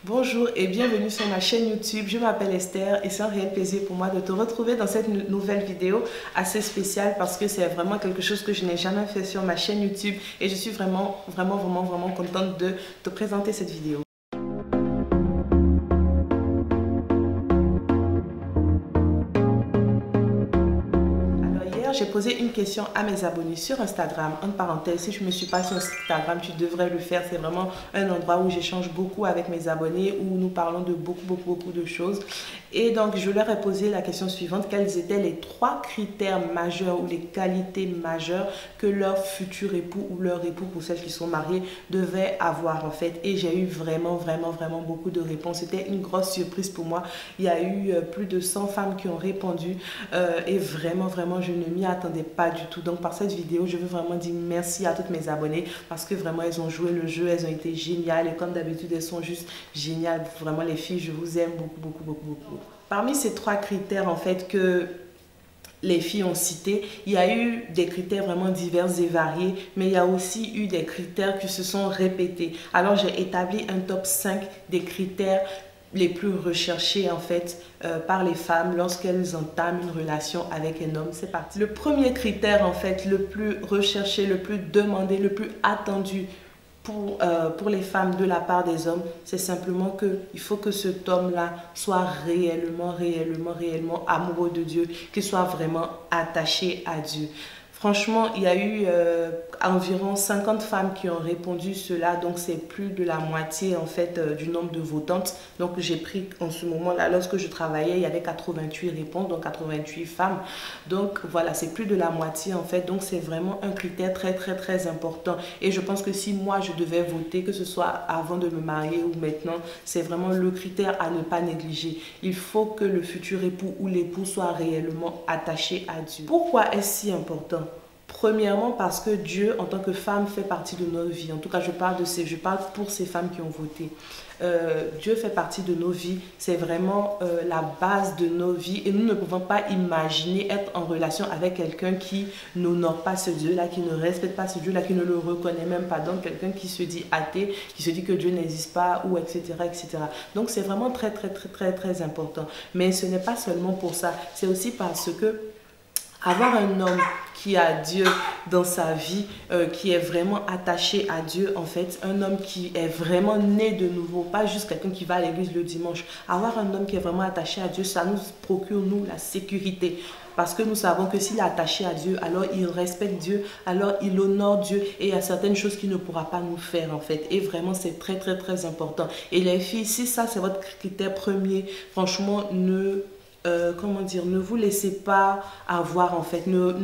Bonjour et bienvenue sur ma chaîne YouTube. Je m'appelle Esther et c'est un réel plaisir pour moi de te retrouver dans cette nouvelle vidéo assez spéciale parce que c'est vraiment quelque chose que je n'ai jamais fait sur ma chaîne YouTube et je suis vraiment contente de te présenter cette vidéo. J'ai posé une question à mes abonnés sur Instagram. En parenthèse, si je ne me suis pas sur Instagram, tu devrais le faire. C'est vraiment un endroit où j'échange beaucoup avec mes abonnés, où nous parlons de beaucoup de choses. Et donc, je leur ai posé la question suivante. Quels étaient les 3 critères majeurs ou les qualités majeures que leur futur époux ou leur époux, pour celles qui sont mariées, devaient avoir en fait. Et j'ai eu vraiment beaucoup de réponses. C'était une grosse surprise pour moi. Il y a eu plus de 100 femmes qui ont répondu et vraiment, je ne m'y attendais pas du tout. Donc, par cette vidéo, je veux vraiment dire merci à toutes mes abonnées parce que vraiment, elles ont joué le jeu, elles ont été géniales et comme d'habitude, elles sont juste géniales. Vraiment, les filles, je vous aime beaucoup. Parmi ces 3 critères, en fait, que les filles ont cité, il y a eu des critères vraiment divers et variés, mais il y a aussi eu des critères qui se sont répétés. Alors, j'ai établi un top 5 des critères les plus recherchés en fait par les femmes lorsqu'elles entament une relation avec un homme. C'est parti. Le premier critère en fait, le plus recherché, le plus demandé, le plus attendu pour les femmes de la part des hommes, c'est simplement qu'il faut que cet homme-là soit réellement amoureux de Dieu, qu'il soit vraiment attaché à Dieu. Franchement, il y a eu environ 50 femmes qui ont répondu cela, donc c'est plus de la moitié en fait du nombre de votantes. Donc j'ai pris en ce moment-là, lorsque je travaillais, il y avait 88 réponses, donc 88 femmes. Donc voilà, c'est plus de la moitié en fait, donc c'est vraiment un critère très important. Et je pense que si moi je devais voter, que ce soit avant de me marier ou maintenant, c'est vraiment le critère à ne pas négliger. Il faut que le futur époux ou l'époux soit réellement attaché à Dieu. Pourquoi est-ce si important ? Premièrement, parce que Dieu, en tant que femme, fait partie de nos vies. En tout cas, je parle pour ces femmes qui ont voté. Dieu fait partie de nos vies. C'est vraiment la base de nos vies. Et nous ne pouvons pas imaginer être en relation avec quelqu'un qui n'honore pas ce Dieu-là, qui ne respecte pas ce Dieu-là, qui ne le reconnaît même pas. Donc, quelqu'un qui se dit athée, qui se dit que Dieu n'existe pas, ou etc. Donc, c'est vraiment très important. Mais ce n'est pas seulement pour ça. C'est aussi parce que avoir un homme qui a Dieu dans sa vie, qui est vraiment attaché à Dieu en fait, un homme qui est vraiment né de nouveau, pas juste quelqu'un qui va à l'église le dimanche. Avoir un homme qui est vraiment attaché à Dieu, ça nous procure nous la sécurité. Parce que nous savons que s'il est attaché à Dieu, alors il respecte Dieu, alors il honore Dieu et il y a certaines choses qu'il ne pourra pas nous faire en fait. Et vraiment c'est très important. Et les filles, si ça c'est votre critère premier, franchement comment dire, ne vous laissez pas avoir en fait, ne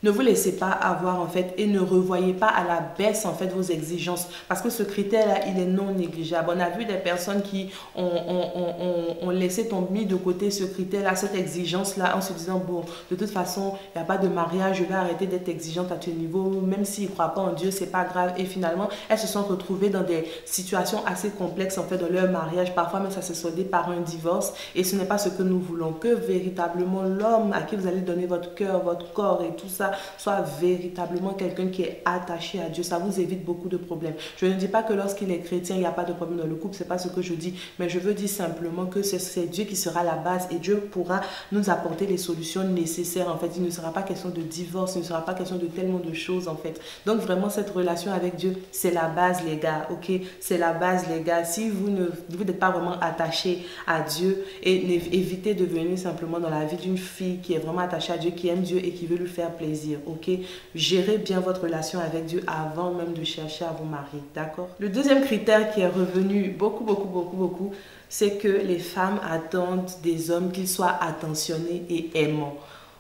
vous laissez pas avoir en fait et ne revoyez pas à la baisse en fait vos exigences parce que ce critère là il est non négligeable. On a vu des personnes qui ont laissé tomber de côté ce critère là, cette exigence là en se disant bon de toute façon il n'y a pas de mariage, je vais arrêter d'être exigeante à ce niveau, même s'ils ne croient pas en Dieu c'est pas grave. Et finalement elles se sont retrouvées dans des situations assez complexes en fait dans leur mariage, parfois même ça se soldait par un divorce et ce n'est pas ce que nous voulons. Que véritablement l'homme à qui vous allez donner votre cœur, votre corps et tout ça soit véritablement quelqu'un qui est attaché à Dieu. Ça vous évite beaucoup de problèmes. Je ne dis pas que lorsqu'il est chrétien, il n'y a pas de problème dans le couple. C'est pas ce que je dis. Mais je veux dire simplement que c'est Dieu qui sera la base et Dieu pourra nous apporter les solutions nécessaires. En fait, il ne sera pas question de divorce, il ne sera pas question de tellement de choses en fait. Donc vraiment, cette relation avec Dieu, c'est la base les gars, ok? C'est la base les gars. Si vous n'êtes pas vraiment attaché à Dieu et évitez de venir simplement dans la vie d'une fille qui est vraiment attachée à Dieu, qui aime Dieu et qui veut lui faire plaisir. Ok, gérez bien votre relation avec Dieu avant même de chercher à vous marier, d'accord? Le deuxième critère qui est revenu beaucoup, c'est que les femmes attendent des hommes qu'ils soient attentionnés et aimants.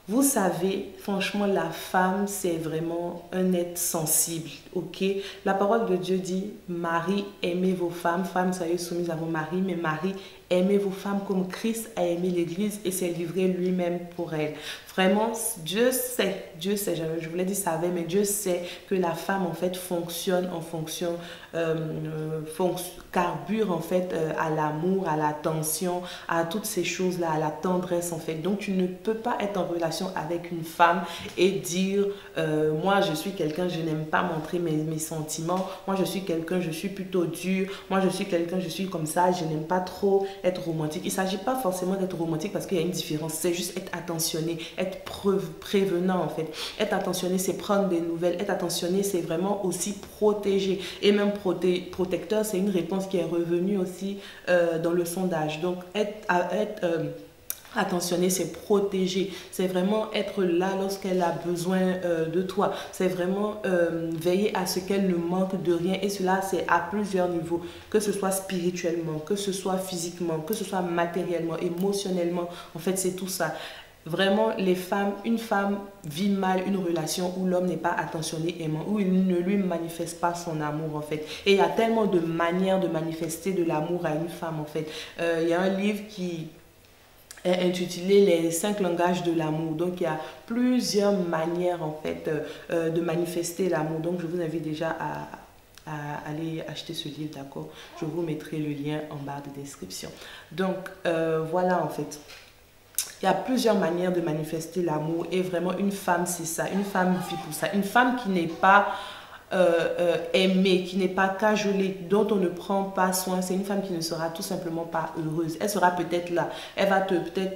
Vous savez, franchement, la femme, c'est vraiment un être sensible, ok? La parole de Dieu dit, Marie, aimez vos femmes, femmes, soyez soumises à vos maris, mais Marie, aimez vos femmes comme Christ a aimé l'Église et s'est livré lui-même pour elle. Vraiment, Dieu sait, je vous l'ai dit, savait, mais Dieu sait que la femme, en fait, fonctionne en fonction, carbure, en fait, à l'amour, à l'attention, à toutes ces choses-là, à la tendresse, en fait. Donc, tu ne peux pas être en relation relation avec une femme et dire moi je suis quelqu'un, je n'aime pas montrer mes sentiments, moi je suis quelqu'un, je suis plutôt dur, moi je suis quelqu'un, je suis comme ça, je n'aime pas trop être romantique. Il ne s'agit pas forcément d'être romantique parce qu'il y a une différence, c'est juste être attentionné, être prévenant en fait. Être attentionné, c'est prendre des nouvelles, être attentionné, c'est vraiment aussi protéger. Et même protecteur, c'est une réponse qui est revenue aussi dans le sondage. Donc être attentionner, c'est protéger, c'est vraiment être là lorsqu'elle a besoin de toi, c'est vraiment veiller à ce qu'elle ne manque de rien, et cela c'est à plusieurs niveaux, que ce soit spirituellement, que ce soit physiquement, que ce soit matériellement, émotionnellement, en fait c'est tout ça. Vraiment, une femme vit mal une relation où l'homme n'est pas attentionné, aimant, où il ne lui manifeste pas son amour en fait. Et il y a tellement de manières de manifester de l'amour à une femme en fait. Il y a un livre qui est intitulé Les 5 langages de l'amour. Donc il y a plusieurs manières en fait de manifester l'amour. Donc je vous invite déjà à aller acheter ce livre, d'accord? Je vous mettrai le lien en barre de description. Donc voilà en fait. Il y a plusieurs manières de manifester l'amour et vraiment une femme c'est ça, une femme vit pour ça. Une femme qui n'est pas aimée, qui n'est pas cajolée, dont on ne prend pas soin, c'est une femme qui ne sera tout simplement pas heureuse. Elle sera peut-être là, elle va peut-être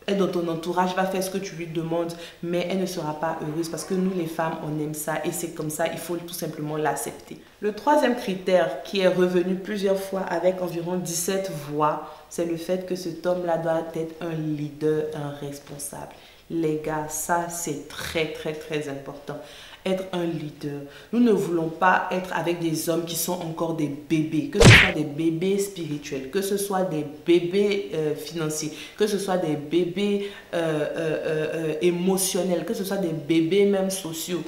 être dans ton entourage, va faire ce que tu lui demandes, mais elle ne sera pas heureuse parce que nous les femmes on aime ça et c'est comme ça, il faut tout simplement l'accepter. Le troisième critère qui est revenu plusieurs fois avec environ 17 voix, c'est le fait que cet homme-là doit être un leader, un responsable. Les gars, ça c'est très important. Être un leader. Nous ne voulons pas être avec des hommes qui sont encore des bébés, que ce soit des bébés spirituels, que ce soit des bébés financiers, que ce soit des bébés émotionnels, que ce soit des bébés même sociaux.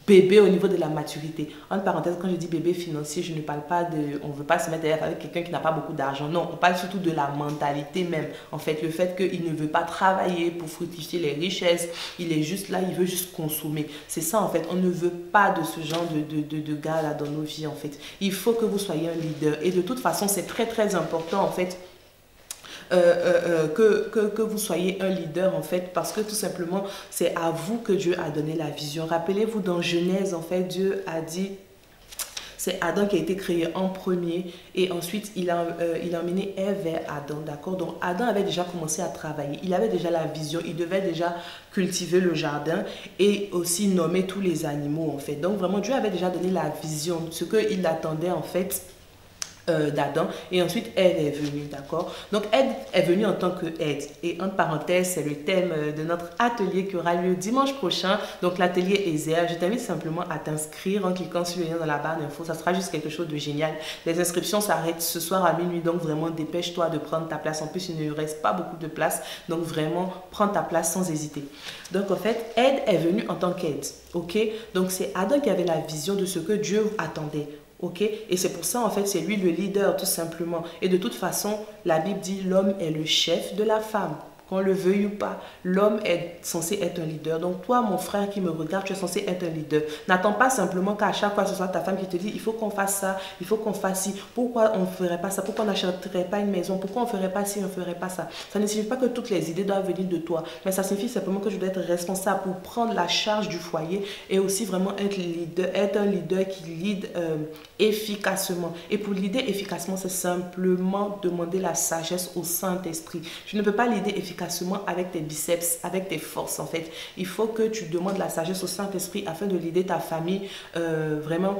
Bébé au niveau de la maturité. Entre parenthèses, quand je dis bébé financier, je ne parle pas de... On ne veut pas se mettre avec quelqu'un qui n'a pas beaucoup d'argent. Non, on parle surtout de la mentalité même. En fait, le fait qu'il ne veut pas travailler pour fructifier les richesses. Il est juste là, il veut juste consommer. C'est ça, en fait. On ne veut pas de ce genre de gars-là dans nos vies, en fait. Il faut que vous soyez un leader. Et de toute façon, c'est très important, en fait, que vous soyez un leader en fait, parce que tout simplement c'est à vous que Dieu a donné la vision. Rappelez-vous, dans Genèse en fait, Dieu a dit, c'est Adam qui a été créé en premier et ensuite il a emmené Ève vers Adam, d'accord? Donc Adam avait déjà commencé à travailler, il avait déjà la vision, il devait déjà cultiver le jardin et aussi nommer tous les animaux en fait. Donc vraiment Dieu avait déjà donné la vision, ce qu'il attendait en fait d'Adam, et ensuite Ève est venue, d'accord? Donc Ève est venue en tant que aide, et entre parenthèses c'est le thème de notre atelier qui aura lieu dimanche prochain. Donc l'atelier Ezer, je t'invite simplement à t'inscrire en cliquant sur le lien dans la barre d'infos, ça sera juste quelque chose de génial. Les inscriptions s'arrêtent ce soir à minuit, donc vraiment dépêche-toi de prendre ta place. En plus il ne reste pas beaucoup de place, donc vraiment prends ta place sans hésiter. Donc en fait Ève est venue en tant qu'aide, ok? Donc c'est Adam qui avait la vision de ce que Dieu attendait. Ok, et c'est pour ça en fait c'est lui le leader tout simplement. Et de toute façon la Bible dit l'homme est le chef de la femme. Qu'on le veuille ou pas, l'homme est censé être un leader. Donc toi, mon frère qui me regarde, tu es censé être un leader. N'attends pas simplement qu'à chaque fois ce soit ta femme qui te dit il faut qu'on fasse ça, il faut qu'on fasse ci. Pourquoi on ne ferait pas ça? Pourquoi on n'achèterait pas une maison? Pourquoi on ne ferait pas ci, on ne ferait pas ça? Ça ne signifie pas que toutes les idées doivent venir de toi, mais ça signifie simplement que je dois être responsable pour prendre la charge du foyer et aussi vraiment être leader, être un leader qui lead efficacement. Et pour leader efficacement, c'est simplement demander la sagesse au Saint-Esprit. Je ne peux pas leader efficacement avec tes biceps, avec tes forces en fait. Il faut que tu demandes la sagesse au Saint-Esprit afin de leader ta famille vraiment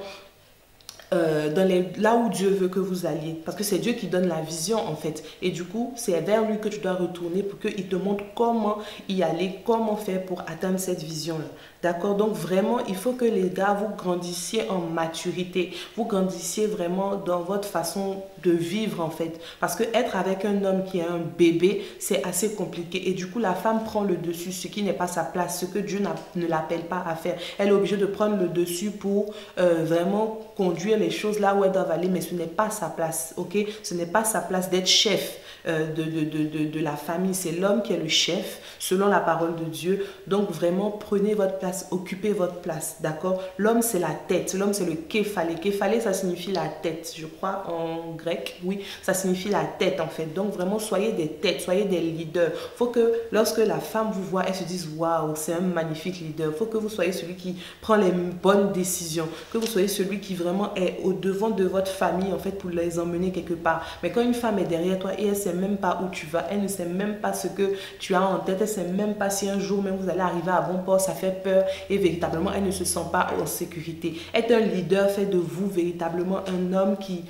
là où Dieu veut que vous alliez. Parce que c'est Dieu qui donne la vision en fait. Et du coup, c'est vers lui que tu dois retourner pour qu'il te montre comment y aller, comment faire pour atteindre cette vision-là. D'accord? Donc vraiment, il faut que les gars, vous grandissiez en maturité. Vous grandissiez vraiment dans votre façon de vivre en fait. Parce que être avec un homme qui est un bébé, c'est assez compliqué. Et du coup, la femme prend le dessus, ce qui n'est pas sa place, ce que Dieu ne l'appelle pas à faire. Elle est obligée de prendre le dessus pour vraiment conduire les choses là où elles doivent aller, mais ce n'est pas sa place, ok? Ce n'est pas sa place d'être chef de la famille. C'est l'homme qui est le chef, selon la parole de Dieu. Donc vraiment, prenez votre place, occupez votre place, d'accord? L'homme, c'est la tête. L'homme, c'est le képhalé. Képhalé, ça signifie la tête, je crois, en grec. Oui, ça signifie la tête, en fait. Donc vraiment, soyez des têtes, soyez des leaders. Il faut que lorsque la femme vous voit, elle se dise, waouh, c'est un magnifique leader. Il faut que vous soyez celui qui prend les bonnes décisions, que vous soyez celui qui vraiment est au devant de votre famille, en fait, pour les emmener quelque part. Mais quand une femme est derrière toi et elle ne sait même pas où tu vas, elle ne sait même pas ce que tu as en tête, elle ne sait même pas si un jour même vous allez arriver à bon port, ça fait peur et véritablement, elle ne se sent pas en sécurité. Être un leader fait de vous véritablement un homme qui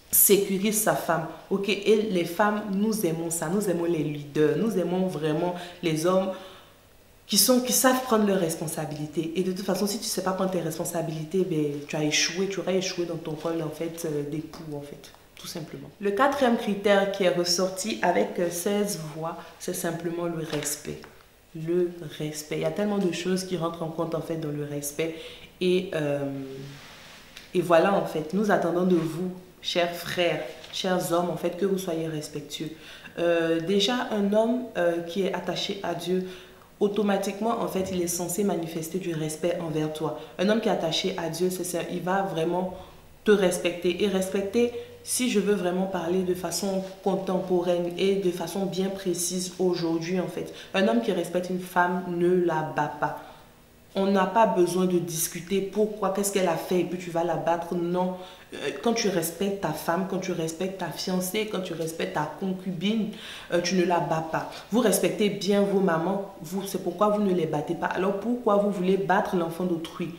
sécurise sa femme, ok? Et les femmes, nous aimons ça, nous aimons les leaders, nous aimons vraiment les hommes qui savent prendre leurs responsabilités. Et de toute façon, si tu ne sais pas prendre tes responsabilités, ben, tu as échoué, tu aurais échoué dans ton rôle en fait d'époux en fait, tout simplement. Le quatrième critère qui est ressorti avec 16 voix, c'est simplement le respect. Le respect. Il y a tellement de choses qui rentrent en compte en fait dans le respect. Et voilà en fait, nous attendons de vous, chers frères, chers hommes, en fait, que vous soyez respectueux. Déjà, un homme qui est attaché à Dieu, automatiquement, en fait, il est censé manifester du respect envers toi. Un homme qui est attaché à Dieu, il va vraiment te respecter. Et respecter, si je veux vraiment parler de façon contemporaine et de façon bien précise aujourd'hui, en fait, un homme qui respecte une femme ne la bat pas. On n'a pas besoin de discuter pourquoi, qu'est-ce qu'elle a fait et puis tu vas la battre. Non, quand tu respectes ta femme, quand tu respectes ta fiancée, quand tu respectes ta concubine, tu ne la bats pas. Vous respectez bien vos mamans, c'est pourquoi vous ne les battez pas. Alors pourquoi vous voulez battre l'enfant d'autrui?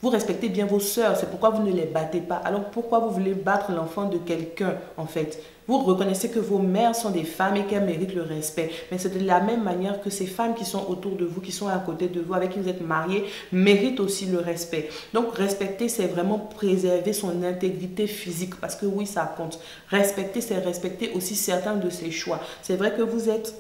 Vous respectez bien vos sœurs, c'est pourquoi vous ne les battez pas. Alors pourquoi vous voulez battre l'enfant de quelqu'un en fait? Vous reconnaissez que vos mères sont des femmes et qu'elles méritent le respect. Mais c'est de la même manière que ces femmes qui sont autour de vous, qui sont à côté de vous, avec qui vous êtes mariés, méritent aussi le respect. Donc respecter, c'est vraiment préserver son intégrité physique parce que oui, ça compte. Respecter, c'est respecter aussi certains de ses choix. C'est vrai que vous êtes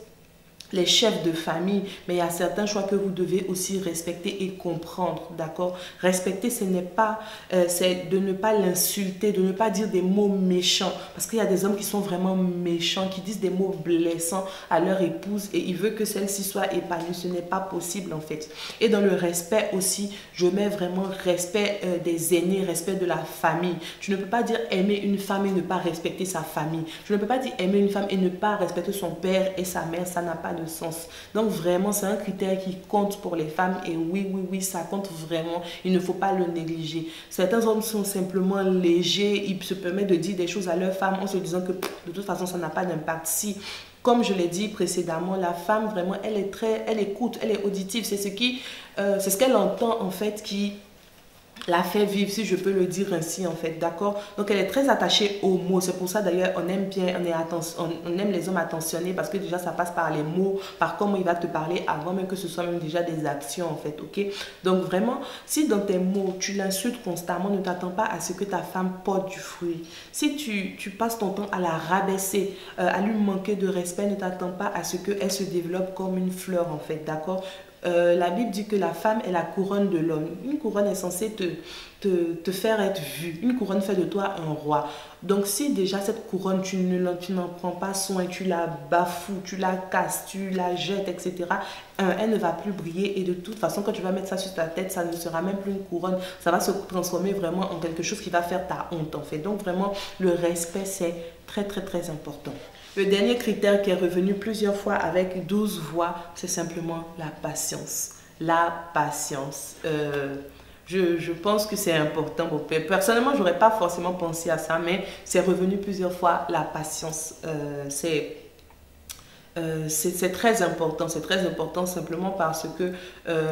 les chefs de famille, mais il y a certains choix que vous devez aussi respecter et comprendre, d'accord? Respecter, ce n'est pas, c'est de ne pas l'insulter, de ne pas dire des mots méchants, parce qu'il y a des hommes qui sont vraiment méchants, qui disent des mots blessants à leur épouse et ils veulent que celle-ci soit épanouie. Ce n'est pas possible en fait. Et dans le respect aussi, je mets vraiment respect des aînés, respect de la famille. Tu ne peux pas dire aimer une femme et ne pas respecter sa famille. Tu ne peux pas dire aimer une femme et ne pas respecter son père et sa mère, ça n'a pas de sens. Donc vraiment, c'est un critère qui compte pour les femmes et oui, oui, oui, ça compte vraiment. Il ne faut pas le négliger. Certains hommes sont simplement légers, ils se permettent de dire des choses à leur femme en se disant que de toute façon, ça n'a pas d'impact. Si, comme je l'ai dit précédemment, la femme vraiment, elle écoute, elle est auditive. C'est ce qu'elle entend en fait qui la fait vivre, si je peux le dire ainsi en fait, d'accord? Donc elle est très attachée aux mots, c'est pour ça d'ailleurs on aime bien, on aime les hommes attentionnés parce que déjà ça passe par les mots, par comment il va te parler avant même que ce soit même déjà des actions en fait, ok? Donc vraiment, si dans tes mots tu l'insultes constamment, ne t'attends pas à ce que ta femme porte du fruit. Si tu passes ton temps à la rabaisser, à lui manquer de respect, ne t'attends pas à ce qu'elle se développe comme une fleur en fait, d'accord? La Bible dit que la femme est la couronne de l'homme. Une couronne est censée te faire être vue. Une couronne fait de toi un roi. Donc si déjà cette couronne, tu n'en prends pas soin, tu la bafoues, tu la casses, tu la jettes, etc., elle ne va plus briller. Et de toute façon, quand tu vas mettre ça sur ta tête, ça ne sera même plus une couronne. Ça va se transformer vraiment en quelque chose qui va faire ta honte en fait. Donc vraiment, le respect, c'est très, très, très important. Le dernier critère qui est revenu plusieurs fois avec 12 voix, c'est simplement la patience. La patience. Je pense que c'est important. Personnellement, je n'aurais pas forcément pensé à ça, mais c'est revenu plusieurs fois, la patience. C'est très important. C'est très important simplement parce que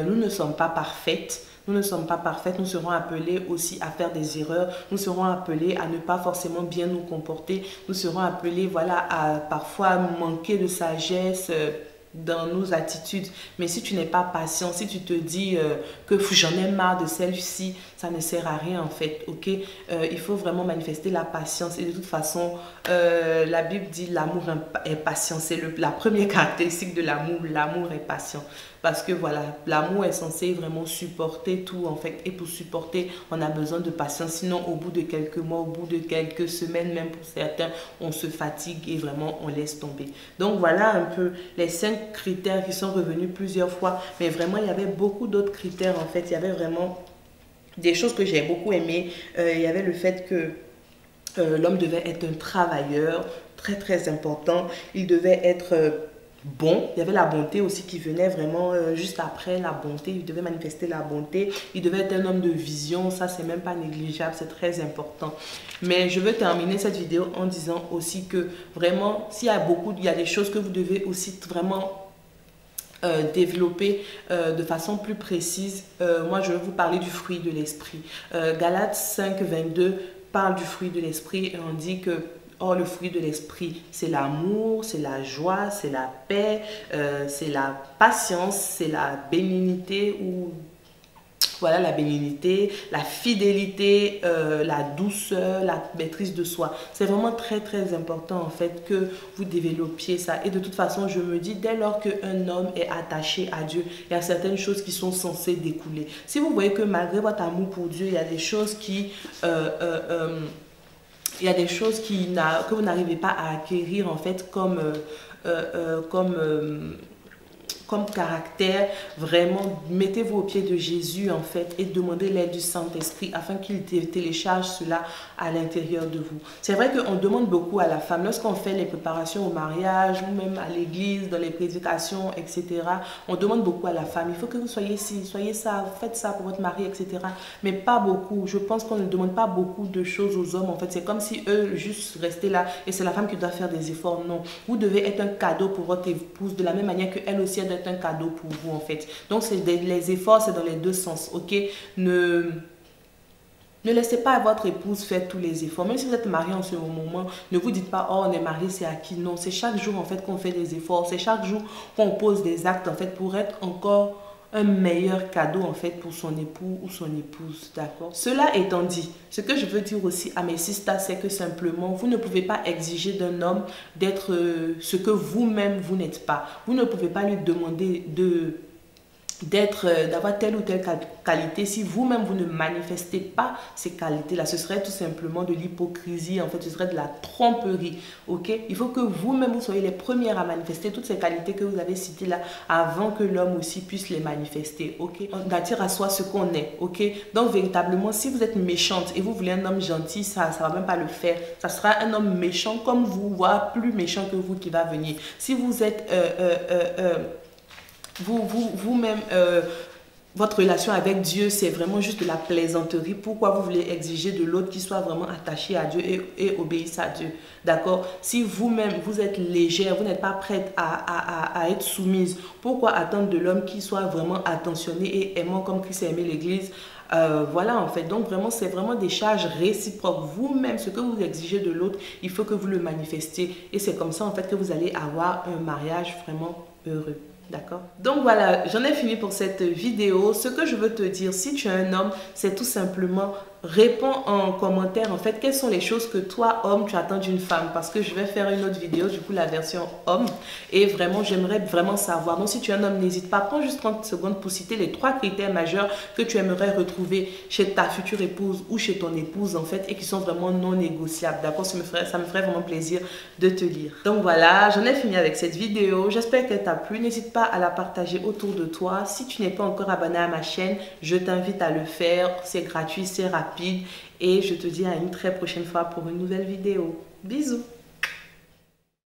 nous ne sommes pas parfaites. Nous ne sommes pas parfaites, nous serons appelés aussi à faire des erreurs, nous serons appelés à ne pas forcément bien nous comporter, nous serons appelés voilà, à parfois manquer de sagesse, dans nos attitudes. Mais si tu n'es pas patient, si tu te dis que j'en ai marre de celle-ci, ça ne sert à rien en fait, ok? Il faut vraiment manifester la patience. Et de toute façon, la Bible dit l'amour est patient. C'est la première caractéristique de l'amour. L'amour est patient. Parce que voilà, l'amour est censé vraiment supporter tout en fait. Et pour supporter, on a besoin de patience. Sinon, au bout de quelques mois, au bout de quelques semaines, même pour certains, on se fatigue et vraiment on laisse tomber. Donc voilà un peu les 5 critères qui sont revenus plusieurs fois. Mais vraiment, il y avait beaucoup d'autres critères en fait. Il y avait vraiment des choses que j'ai beaucoup aimées. Il y avait le fait que l'homme devait être un travailleur, très très important. Il devait être bon. Il y avait la bonté aussi qui venait vraiment juste après la bonté. Il devait manifester la bonté. Il devait être un homme de vision. Ça, c'est même pas négligeable. C'est très important. Mais je veux terminer cette vidéo en disant aussi que vraiment, il y a des choses que vous devez aussi vraiment développer de façon plus précise. Moi, je vais vous parler du fruit de l'esprit. Galates 5, 22 parle du fruit de l'esprit et on dit que or, le fruit de l'esprit, c'est l'amour, c'est la joie, c'est la paix, c'est la patience, c'est la bénignité ou voilà la bénignité, la fidélité, la douceur, la maîtrise de soi. C'est vraiment très très important en fait que vous développiez ça. Et de toute façon, je me dis, dès lors qu'un homme est attaché à Dieu, il y a certaines choses qui sont censées découler. Si vous voyez que malgré votre amour pour Dieu, il y a des choses qui... il y a des choses que vous n'arrivez pas à acquérir en fait comme caractère. Vraiment, mettez-vous au pied de Jésus en fait et demandez l'aide du Saint-Esprit afin qu'il télécharge cela à l'intérieur de vous. C'est vrai qu'on demande beaucoup à la femme lorsqu'on fait les préparations au mariage ou même à l'église, dans les prédications, etc. On demande beaucoup à la femme. Il faut que vous soyez ci, soyez ça, faites ça pour votre mari, etc. Mais pas beaucoup. Je pense qu'on ne demande pas beaucoup de choses aux hommes. En fait, c'est comme si eux juste restaient là et c'est la femme qui doit faire des efforts. Non. Vous devez être un cadeau pour votre épouse de la même manière qu'elle aussi doit être un cadeau pour vous en fait. Donc les efforts, c'est dans les deux sens, ok? Ne laissez pas votre épouse faire tous les efforts. Même si vous êtes marié en ce moment, ne vous dites pas, oh, on est marié, c'est acquis. Non, c'est chaque jour en fait qu'on fait des efforts. C'est chaque jour qu'on pose des actes en fait pour être encore un meilleur cadeau en fait pour son époux ou son épouse, d'accord? Cela étant dit, ce que je veux dire aussi à mes sisters, c'est que simplement, vous ne pouvez pas exiger d'un homme d'être ce que vous-même, vous n'êtes pas. Vous ne pouvez pas lui demander d'avoir telle ou telle qualité si vous-même vous ne manifestez pas ces qualités-là. Ce serait tout simplement de l'hypocrisie, en fait, ce serait de la tromperie, ok? Il faut que vous-même vous soyez les premières à manifester toutes ces qualités que vous avez citées là avant que l'homme aussi puisse les manifester, ok? On attire à soi ce qu'on est, ok? Donc véritablement, si vous êtes méchante et vous voulez un homme gentil, ça va même pas le faire. Ça sera un homme méchant comme vous, voire plus méchant que vous qui va venir. Si vous êtes vous-même, votre relation avec Dieu, c'est vraiment juste de la plaisanterie. Pourquoi vous voulez exiger de l'autre qu'il soit vraiment attaché à Dieu et obéisse à Dieu? D'accord? Si vous-même, vous êtes légère, vous n'êtes pas prête à être soumise, pourquoi attendre de l'homme qu'il soit vraiment attentionné et aimant comme Christ a aimé l'Église? Voilà en fait, donc vraiment c'est vraiment des charges réciproques. Vous-même, ce que vous exigez de l'autre, il faut que vous le manifestiez et c'est comme ça en fait que vous allez avoir un mariage vraiment heureux. D'accord? Donc voilà, j'en ai fini pour cette vidéo. Ce que je veux te dire, si tu es un homme, c'est tout simplement réponds en commentaire en fait quelles sont les choses que toi homme tu attends d'une femme, parce que je vais faire une autre vidéo du coup la version homme et vraiment j'aimerais vraiment savoir. Donc si tu es un homme, n'hésite pas, prends juste 30 secondes pour citer les 3 critères majeurs que tu aimerais retrouver chez ta future épouse ou chez ton épouse en fait et qui sont vraiment non négociables. D'accord? Ça me ferait vraiment plaisir de te lire. Donc voilà, j'en ai fini avec cette vidéo. J'espère qu'elle t'a plu. N'hésite pas à la partager autour de toi. Si tu n'es pas encore abonné à ma chaîne, je t'invite à le faire. C'est gratuit, c'est rapide et je te dis à une très prochaine fois pour une nouvelle vidéo. Bisous!